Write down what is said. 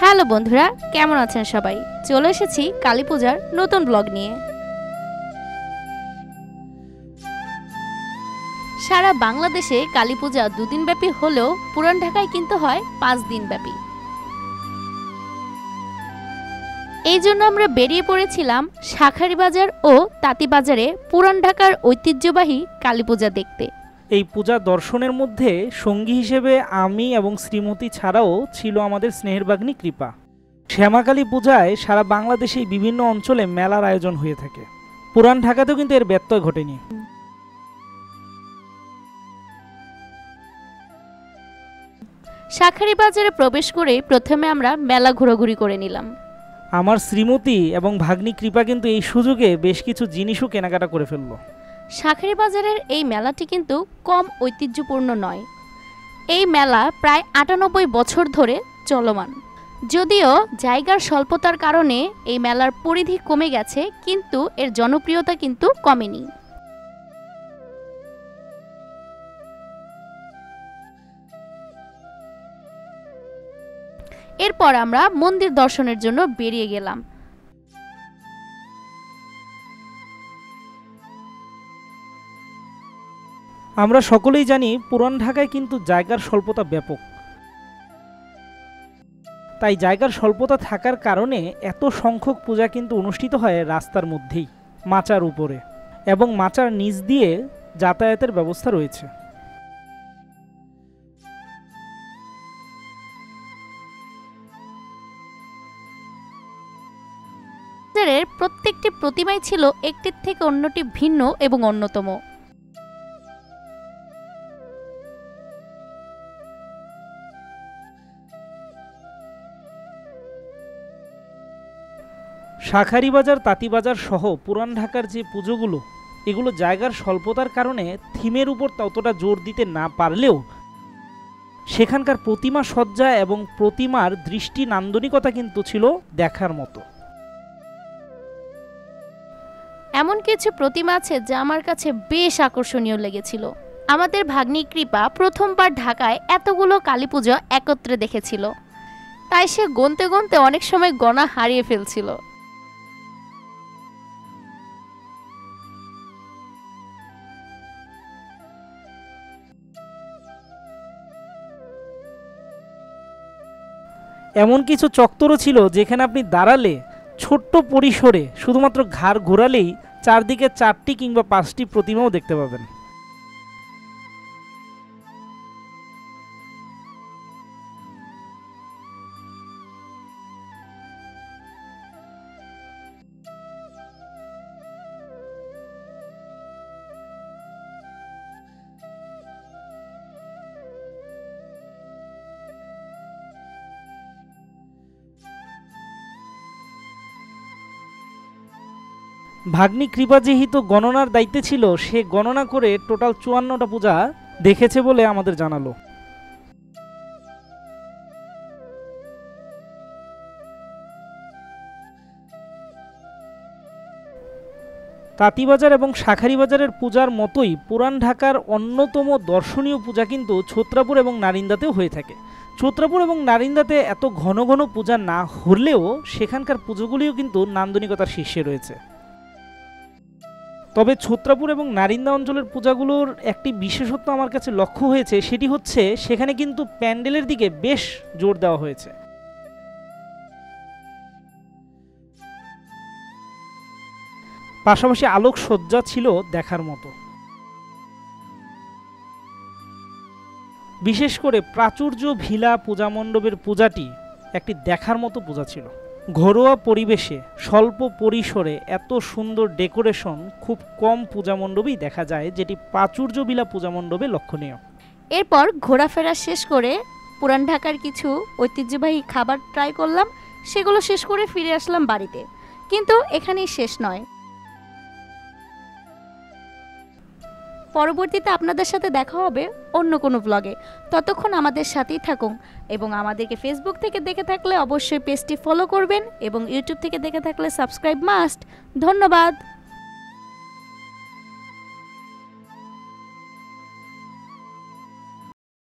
Hello বন্ধুরা, কেমন আছেন সবাই? চলে এসেছি কালী পূজার নতুন ব্লগ নিয়ে। সারা বাংলাদেশে কালী পূজা 2 দিন ব্যাপী হলেও পুরান ঢাকায় কিন্তু হয় 5 দিন ব্যাপী। এই জন্য আমরা বেরিয়ে পড়েছিলাম শাঁখারীবাজার ও তাঁতীবাজারে পুরান ঢাকার ঐতিহ্যবাহী কালী পূজা দেখতে। এই পূজা দর্শনের মধ্যে সঙ্গী হিসেবে আমি এবং শ্রীমতী ছাড়াও ছিল আমাদের স্নেহের ভাগ্নি কৃপা। শ্যামাকালী পূজায় সারা বাংলাদেশে বিভিন্ন অঞ্চলে মেলার আয়োজন হয়ে থাকে। পুরান ঢাকাতেও কিন্তু এর ব্যত্যয় ঘটেনি। শাঁখারীবাজারে প্রবেশ করে প্রথমে আমরা মেলা ঘোরাঘুরি করে নিলাম। আমার শ্রীমতী এবং ভাগ্নি কৃপা কিন্তু এই সুযোগে বেশ কিছু জিনিসও কেনাকাটা করে ফেলল। শাঁখারীবাজারের এই মেলাটি কিন্তু কম ঐতিহ্যপূর্ণ নয়। এই মেলা প্রায় 98 বছর ধরে চলমান। যদিও জায়গার স্বল্পতার কারণে এই মেলার পরিধি কমে গেছে, কিন্তু এর জনপ্রিয়তা কিন্তু কমেনি। এরপর আমরা মন্দির দর্শনের জন্য বেরিয়ে গেলাম। আমরা সকলেই জানি পুরান ঢাকায় কিন্তু জায়গার স্বল্পতা ব্যাপক। তাই জায়গার স্বল্পতা থাকার কারণে এত সংখ্যক পূজা কিন্তু অনুষ্ঠিত হয় রাস্তার মধ্যেই, মাচার উপরে, এবং মাচার নিচ দিয়ে যাতায়াতের ব্যবস্থা রয়েছে। প্রত্যেকটি প্রতিমাই ছিল একটির থেকে অন্যটি ভিন্ন এবং অন্যতম। শাঁখারীবাজার, তাঁতীবাজার সহ পুরান ঢাকার যে পুজোগুলো, এগুলো জায়গার স্বল্পতার কারণে থিমের উপর ততটা জোর দিতে না পারলেও সেখানকার প্রতিমা সজ্জা এবং প্রতিমার দৃষ্টি নান্দনিকতা কিন্তু ছিল দেখার মতো। এমন কিছু প্রতিমা আছে যা আমার কাছে বেশ আকর্ষণীয় লেগেছিল। আমাদের ভাগ্নি কৃপা প্রথমবার ঢাকায় এতগুলো কালী পুজো একত্রে দেখেছিল, তাই সে গুনতে গুনতে অনেক সময় গণা হারিয়ে ফেলছিল। এমন কিছু চত্বরও ছিল যেখানে আপনি দাঁড়ালে ছোট্ট পরিসরে শুধুমাত্র ঘাড় ঘোরালেই চারদিকে 4টি কিংবা 5টি প্রতিমাও দেখতে পাবেন। ভাগ্নি কৃপা যেহেতু গণনার দায়িত্বে ছিল, সে গণনা করে টোটাল 54টা পূজা দেখেছে বলে আমাদের জানালো। তাঁতীবাজার এবং শাঁখারীবাজারের পূজার মতোই পুরান ঢাকার অন্যতম দর্শনীয় পূজা কিন্তু ছত্রাপুর এবং নারিন্দাতেও হয়ে থাকে। ছত্রাপুর এবং নারিন্দাতে এত ঘন ঘন পূজা না হলেও সেখানকার পুজোগুলিও কিন্তু নান্দনিকতার শীর্ষে রয়েছে। তবে ছত্রাপুর এবং নারিন্দা অঞ্চলের পূজাগুলোর একটি বিশেষত্ব আমার কাছে লক্ষ্য হয়েছে, সেটি হচ্ছে সেখানে কিন্তু প্যান্ডেলের দিকে বেশ জোর দেওয়া হয়েছে। পাশাপাশি আলোকসজ্জা ছিল দেখার মতো। বিশেষ করে প্রাচুর্য ভিলা পূজা মণ্ডপের পূজাটি একটি দেখার মতো পূজা ছিল। ঘরোয়া পরিবেশে স্বল্প পরিসরে এত সুন্দর ডেকোরেশন খুব কম পূজা মণ্ডপেই দেখা যায়, যেটি প্রাচুর্য ভিলা পূজা মণ্ডপে লক্ষণীয়। এরপর ঘোরাফেরা শেষ করে পুরান ঢাকার কিছু ঐতিহ্যবাহী খাবার ট্রাই করলাম, সেগুলো শেষ করে ফিরে আসলাম বাড়িতে। কিন্তু এখানেই শেষ নয়, পরবর্তীতে আপনাদের সাথে দেখা হবে অন্য কোনো ব্লগে। ততক্ষণ আমাদের সাথেই থাকুন এবং আমাদেরকে ফেসবুক থেকে দেখে থাকলে অবশ্যই পেজটি ফলো করবেন এবং ইউটিউব থেকে দেখে থাকলে সাবস্ক্রাইব মাস্ট। ধন্যবাদ।